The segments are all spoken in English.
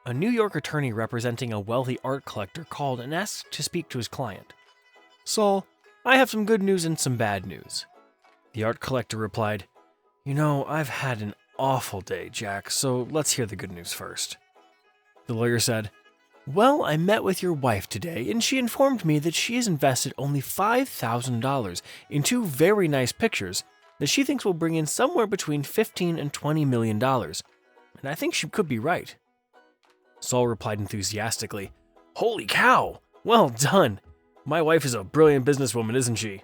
A New York attorney representing a wealthy art collector called and asked to speak to his client. Saul, I have some good news and some bad news. The art collector replied, I've had an awful day, Jack, so let's hear the good news first. The lawyer said, Well, I met with your wife today, and she informed me that she has invested only $5,000 in two very nice pictures that she thinks will bring in somewhere between $15 and $20 million. And I think she could be right. Saul replied enthusiastically, Holy cow! Well done! My wife is a brilliant businesswoman, isn't she?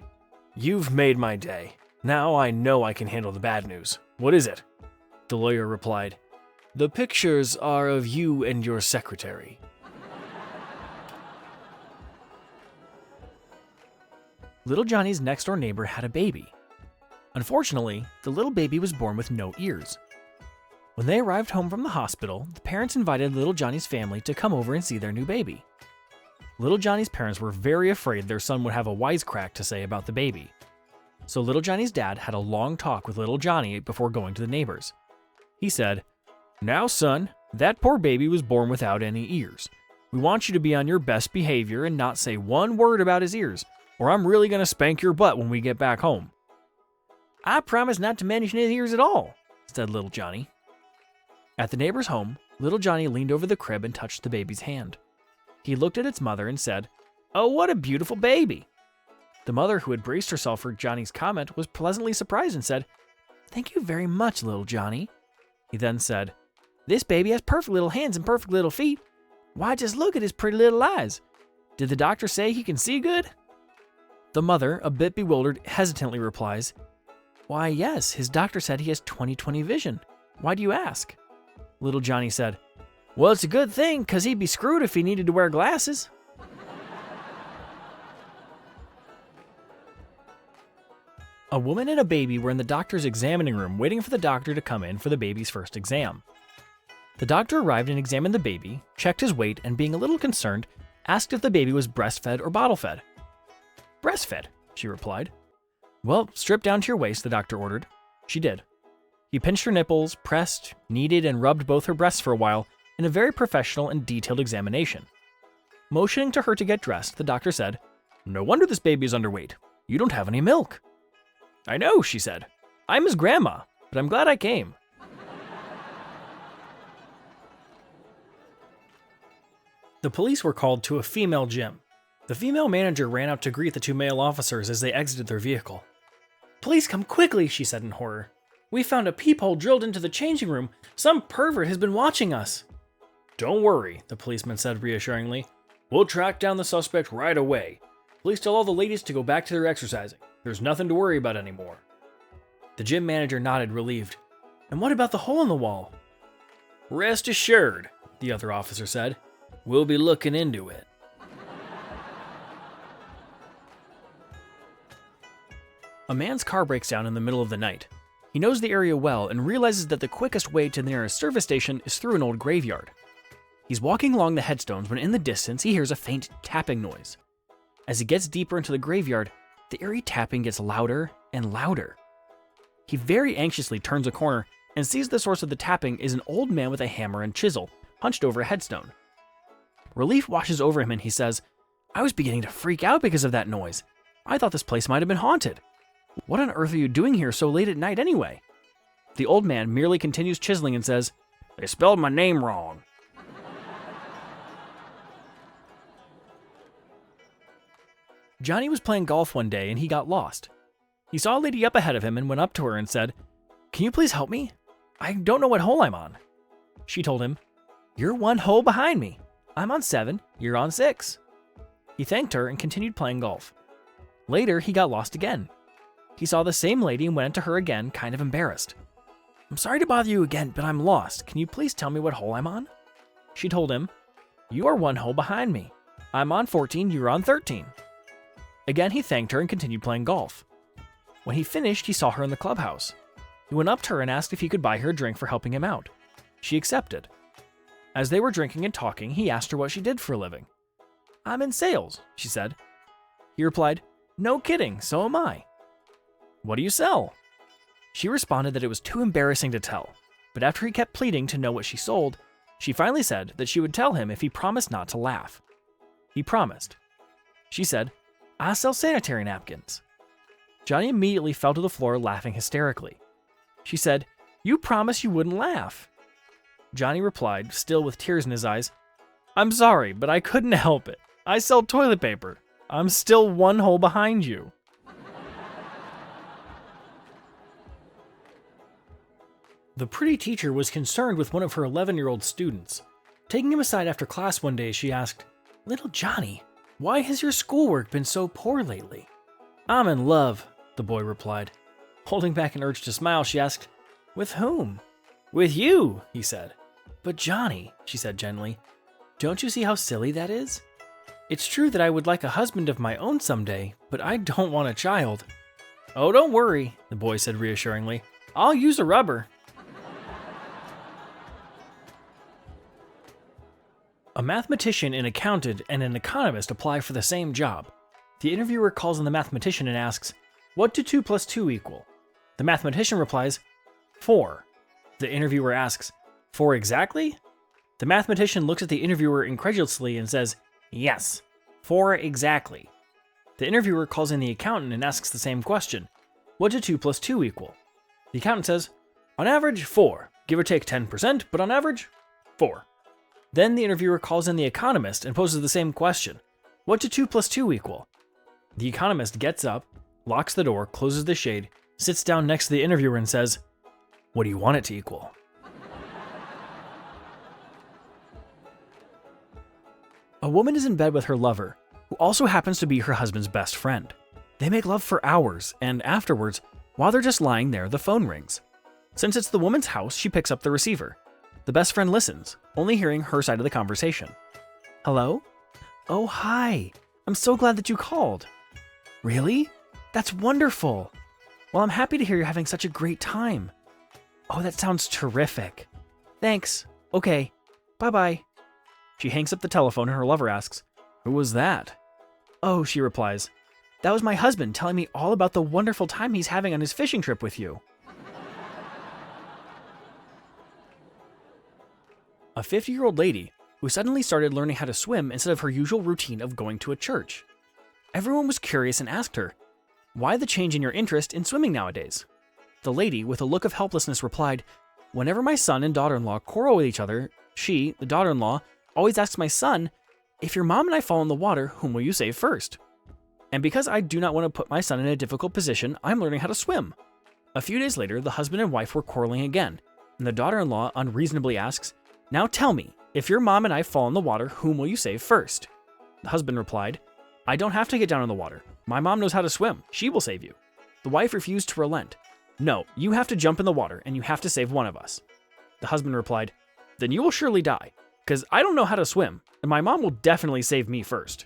You've made my day. Now I know I can handle the bad news. What is it? The lawyer replied, The pictures are of you and your secretary. Little Johnny's next-door neighbor had a baby. Unfortunately, the little baby was born with no ears. When they arrived home from the hospital, the parents invited Little Johnny's family to come over and see their new baby. Little Johnny's parents were very afraid their son would have a wisecrack to say about the baby. So Little Johnny's dad had a long talk with Little Johnny before going to the neighbors. He said, Now, son, that poor baby was born without any ears. We want you to be on your best behavior and not say one word about his ears, or I'm really going to spank your butt when we get back home. I promise not to mention his ears at all, said Little Johnny. At the neighbor's home, Little Johnny leaned over the crib and touched the baby's hand. He looked at its mother and said, Oh, what a beautiful baby. The mother, who had braced herself for Johnny's comment, was pleasantly surprised and said, Thank you very much, Little Johnny. He then said, This baby has perfect little hands and perfect little feet. Why, just look at his pretty little eyes. Did the doctor say he can see good? The mother, a bit bewildered, hesitantly replies, Why, yes, his doctor said he has 20/20 vision. Why do you ask? Little Johnny said, Well, it's a good thing, 'cause he'd be screwed if he needed to wear glasses. A woman and a baby were in the doctor's examining room waiting for the doctor to come in for the baby's first exam. The doctor arrived and examined the baby, checked his weight, and being a little concerned, asked if the baby was breastfed or bottle-fed. Breastfed, she replied. Well, strip down to your waist, the doctor ordered. She did. He pinched her nipples, pressed, kneaded, and rubbed both her breasts for a while in a very professional and detailed examination. Motioning to her to get dressed, the doctor said, No wonder this baby is underweight. You don't have any milk. I know, she said. I'm his grandma, but I'm glad I came. The police were called to a female gym. The female manager ran out to greet the two male officers as they exited their vehicle. Please come quickly, she said in horror. We found a peephole drilled into the changing room. Some pervert has been watching us. Don't worry, the policeman said reassuringly. We'll track down the suspect right away. Please tell all the ladies to go back to their exercising. There's nothing to worry about anymore. The gym manager nodded, relieved. And what about the hole in the wall? Rest assured, the other officer said. We'll be looking into it. A man's car breaks down in the middle of the night. He knows the area well and realizes that the quickest way to the nearest service station is through an old graveyard. He's walking along the headstones when in the distance he hears a faint tapping noise. As he gets deeper into the graveyard, the eerie tapping gets louder and louder. He very anxiously turns a corner and sees the source of the tapping is an old man with a hammer and chisel, hunched over a headstone. Relief washes over him and he says, I was beginning to freak out because of that noise. I thought this place might have been haunted. What on earth are you doing here so late at night anyway? The old man merely continues chiseling and says, They spelled my name wrong. Johnny was playing golf one day and he got lost. He saw a lady up ahead of him and went up to her and said, Can you please help me? I don't know what hole I'm on. She told him, You're one hole behind me. I'm on 7, you're on 6. He thanked her and continued playing golf. Later, he got lost again. He saw the same lady and went to her again, kind of embarrassed. I'm sorry to bother you again, but I'm lost. Can you please tell me what hole I'm on? She told him, You are one hole behind me. I'm on 14, you're on 13. Again, he thanked her and continued playing golf. When he finished, he saw her in the clubhouse. He went up to her and asked if he could buy her a drink for helping him out. She accepted. As they were drinking and talking, he asked her what she did for a living. I'm in sales, she said. He replied, No kidding, so am I. What do you sell? She responded that it was too embarrassing to tell, but after he kept pleading to know what she sold, She finally said that she would tell him if he promised not to laugh. He promised. She said, "I'll sell sanitary napkins." Johnny immediately fell to the floor laughing hysterically. She said, "You promised you wouldn't laugh." Johnny replied, still with tears in his eyes, "I'm sorry, but I couldn't help it. I sell toilet paper. I'm still one hole behind you." The pretty teacher was concerned with one of her 11-year-old students. Taking him aside after class one day, she asked, "Little Johnny, why has your schoolwork been so poor lately?" "I'm in love," the boy replied. Holding back an urge to smile, she asked, "With whom?" "With you," he said. "But Johnny," she said gently, "don't you see how silly that is? It's true that I would like a husband of my own someday, but I don't want a child." "Oh, don't worry," the boy said reassuringly. "I'll use a rubber." A mathematician, an accountant, and an economist apply for the same job. The interviewer calls on the mathematician and asks, "What do 2 plus 2 equal?" The mathematician replies, 4. The interviewer asks, "4 exactly?" The mathematician looks at the interviewer incredulously and says, "Yes, 4 exactly." The interviewer calls in the accountant and asks the same question, "What do 2 plus 2 equal?" The accountant says, "On average, 4. Give or take 10%, but on average, 4. Then the interviewer calls in the economist and poses the same question, "What do 2 plus 2 equal?" The economist gets up, locks the door, closes the shade, sits down next to the interviewer and says, "What do you want it to equal?" A woman is in bed with her lover, who also happens to be her husband's best friend. They make love for hours, and afterwards, while they're just lying there, the phone rings. Since it's the woman's house, she picks up the receiver. The best friend listens, only hearing her side of the conversation. "Hello? Oh, hi. I'm so glad that you called." "Really? That's wonderful. Well, I'm happy to hear you're having such a great time." "Oh, that sounds terrific. Thanks. Okay. Bye-bye." She hangs up the telephone and her lover asks, "Who was that?" "Oh," she replies, "that was my husband telling me all about the wonderful time he's having on his fishing trip with you." A 50-year-old lady who suddenly started learning how to swim instead of her usual routine of going to a church. Everyone was curious and asked her, "Why the change in your interest in swimming nowadays?" The lady, with a look of helplessness, replied, "Whenever my son and daughter-in-law quarrel with each other, she, the daughter-in-law, always asks my son, 'If your mom and I fall in the water, whom will you save first?' And because I do not want to put my son in a difficult position, I'm learning how to swim." A few days later, the husband and wife were quarreling again, and the daughter-in-law unreasonably asks, "Now tell me, if your mom and I fall in the water, whom will you save first?" The husband replied, "I don't have to get down in the water. My mom knows how to swim. She will save you." The wife refused to relent. "No, you have to jump in the water, and you have to save one of us." The husband replied, "Then you will surely die, because I don't know how to swim, and my mom will definitely save me first."